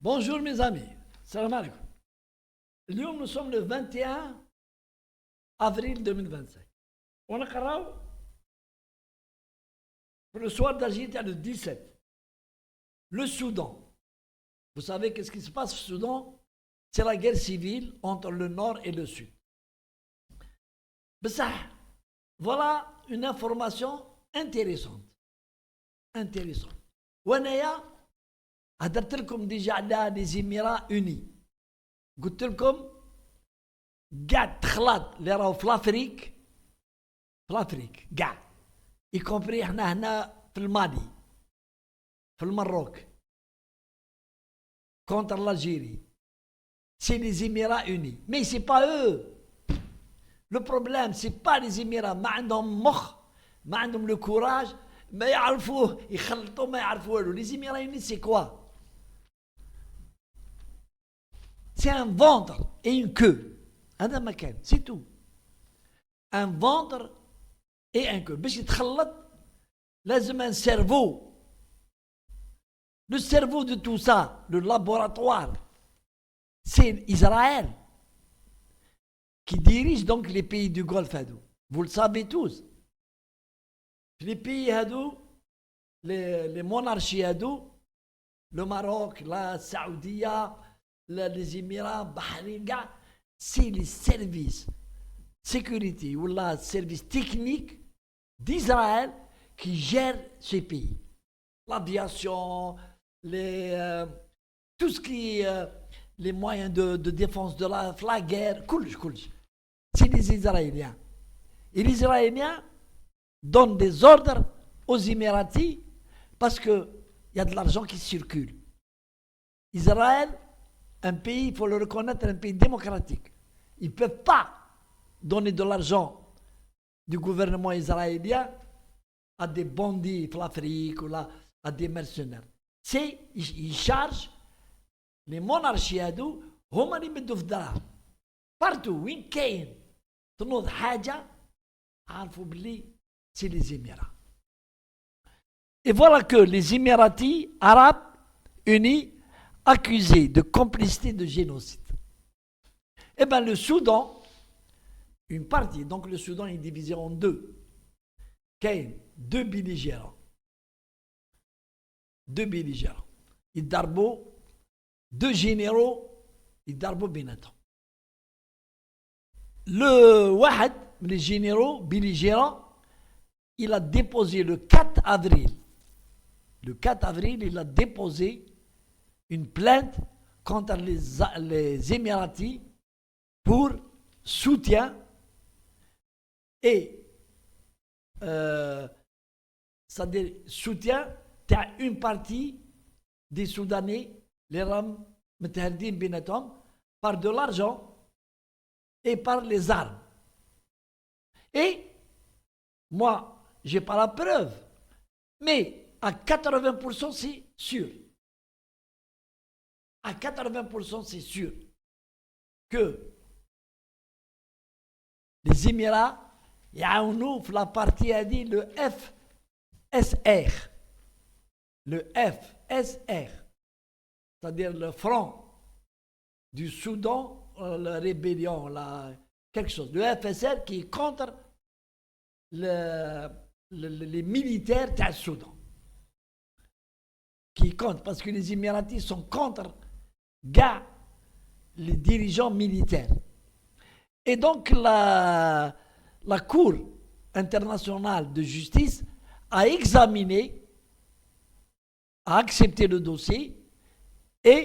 Bonjour mes amis, salam alaikum. اليوم nous sommes le 21 avril 2025. On a pour le soir d'Algérie le 17. Le Soudan. Vous savez qu'est-ce qui se passe au Soudan? C'est la guerre civile entre le nord et le sud. بصح, voilà une information intéressante. وانايا هدرت لكم ديجا على لي زيميرا اوني. قلت لكم كاع التخلاط اللي راهو في الافريك كاع يكومبري احنا هنا في المالي في المروك كونتر l'Algérie. C'est les Émirats unis. Mais c'est pas eux. Le problème, c'est pas les Émirats. ما عندهم مخ, ما عندهم le courage, ما يعرفوه يخلطوا ما يعرفوا له. Les Émirats unis, c'est quoi? C'est un ventre et une queue. هذا ما كان, c'est tout. Un ventre et un queue. باش يتخلط لازم un cerveau. Le cerveau de tout ça, le laboratoire, c'est Israël qui dirige donc les pays du Golfe. Vous le savez tous. Les pays, les monarchies, le Maroc, la Saoudie, les Émirats, Bahreïn, c'est les services sécurité ou les services techniques d'Israël qui gèrent ces pays. L'aviation, tout ce qui est les moyens de défense de la guerre, c'est les Israéliens. Et les Israéliens donnent des ordres aux Émiratis parce qu'il y a de l'argent qui circule. Israël, un pays, il faut le reconnaître, un pays démocratique. Ils ne peuvent pas donner de l'argent du gouvernement israélien à des bandits de l'Afrique ou à des mercenaires. Ils chargent les monarchies هما اللي يمدوا في الدراهم. Partout وين كاين تنوض حاجة عارفوا باللي c'est les Émirats. Et voilà que les Émiratis arabes unis accusés de complicité de génocide. Eh bien le Soudan, une partie, donc le Soudan est divisé en deux. كاين deux belligérants. يضربوا deux généraux يضربوا بيناتهم. Le واحد من les généraux belligérants, il a déposé le 4 avril. Le 4 avril, il a déposé une plainte contre les Émiratis pour soutien et c'est-à-dire soutien à une partie des Soudanais, les Ram متهردين بيناتهم, par de l'argent et par les armes. Et moi, je n'ai pas la preuve, mais à 80% c'est sûr. À 80% c'est sûr que les Émirats يعاونوا في la partie le FSR. Le FSR, c'est-à-dire le front du Soudan, la rébellion, quelque chose. Le FSR qui est contre les militaires du Soudan. Qui compte, parce que les Émiratis sont contre les dirigeants militaires. Et donc la Cour internationale de justice a examiné, a accepté le dossier et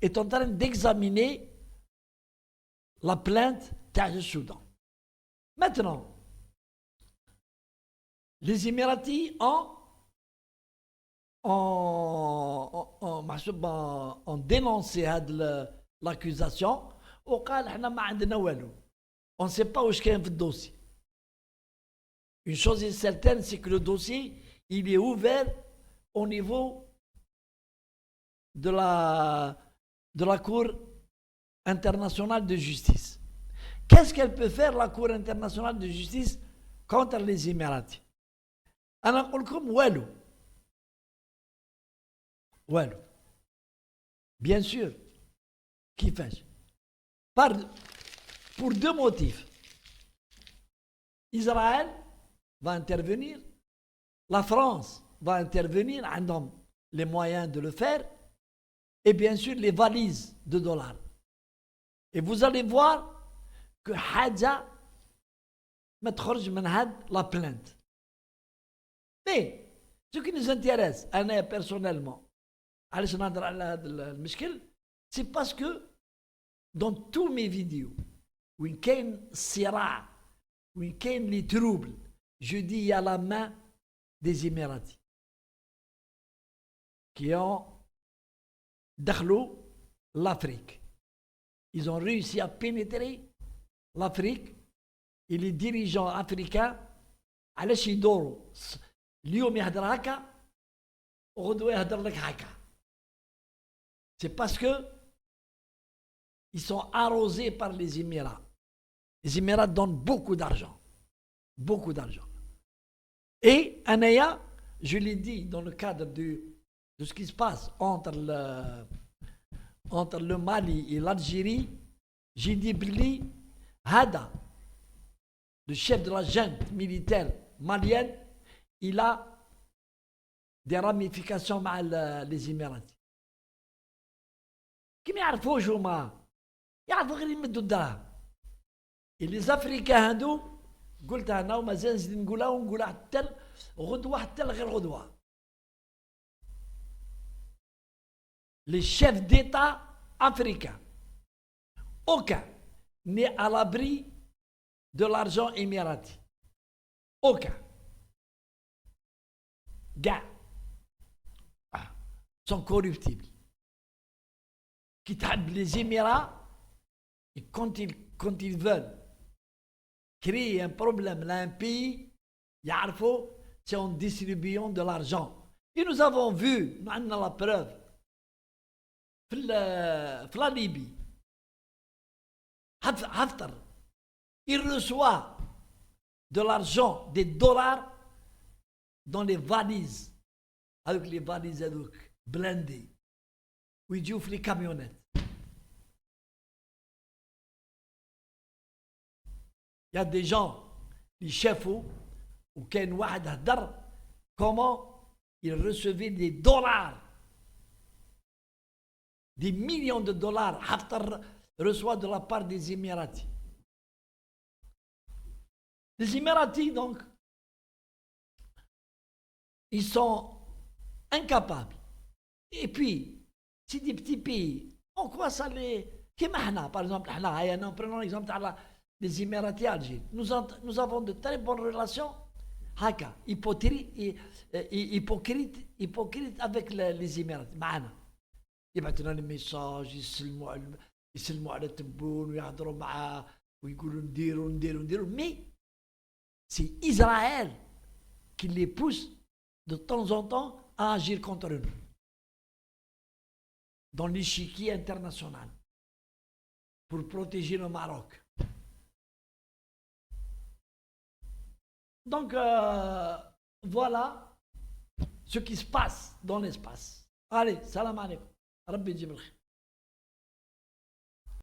est en train d'examiner la plainte du Soudan. Maintenant, les Émiratis ont dénoncé l'accusation وقال احنا ما عندنا والو. On ne sait pas où est le dossier. Une chose est certaine, c'est que le dossier, il est ouvert au niveau de la Cour internationale de justice. Qu'est-ce qu'elle peut faire, la Cour internationale de justice, contre les Émiratis? أنا أقول لكم والو. Bien sûr. كيفاش؟ Pour deux motifs. Israël va intervenir, la France va intervenir, عندهم les moyens de le faire, et bien sûr les valises de dollars. Et vous allez voir que حاجة ما تخرج من هاد la plainte. Mais ce qui nous intéresse, أنا personnellement, علاش نهضر على هذا المشكل, c'est parce que dans tous mes vidéos, وين كاين الصراع, وين كاين les troubles, je dis il y a la main des Émiratis qui ont دخلوا l'Afrique. Ils ont réussi à pénétrer l'Afrique et les dirigeants africains علاش يدوروا اليوم يهدر هكا وغدوة يهدر لك هكا. C'est parce que ils sont arrosés par les Émirats. Les Émirats donnent beaucoup d'argent. Beaucoup d'argent. Et Anaya, je l'ai dit dans le cadre de ce qui se passe entre le Mali et l'Algérie, j'ai dit Bli, Hada, le chef de la junte militaire malienne, il a des ramifications avec les Émirats. Qui m'yarfouش هما يعرفوا غير يمدوا الدراهم. Et les Africains هادو قلتها انا ومازال نزيد نقولها ونقولها حتى غدوه حتى غير غدوه. Les chefs d'État africains, aucun n'est à l'abri de l'argent émirati. Aucun. Gars sont corruptibles. Qui tablent les Émirats, et quand ils veulent créer un problème dans un pays, c'est en distribuant de l'argent. Et nous avons vu, nous avons la preuve, la Libye, Haftar, il reçoit de l'argent, des dollars, dans les valises, avec les valises blindées, où ils jouent les camionnettes. Il y a des gens, les chefs, ou Ken Wahad Hadar, comment ils recevaient des dollars, des millions de dollars. Haftar reçoit de la part des Émiratis. Les Émiratis, donc, ils sont incapables. Et puis, c'est des petits pays. En quoi ça les... Par exemple, prenons l'exemple des Émiratis algériens. Nous avons de très bonnes relations hypocrite avec les Émiratis. معنا يبعثوا لنا الميساج يسلموا على التبون ويهضروا معاه ويقولوا نديروا mais c'est Israël qui les pousse de temps en temps à agir contre nous dans l'échiquier international pour protéger le Maroc. Donc, voilà ce qui se passe dans l'espace. Allez, salam alaikum. Rabbi Jibril.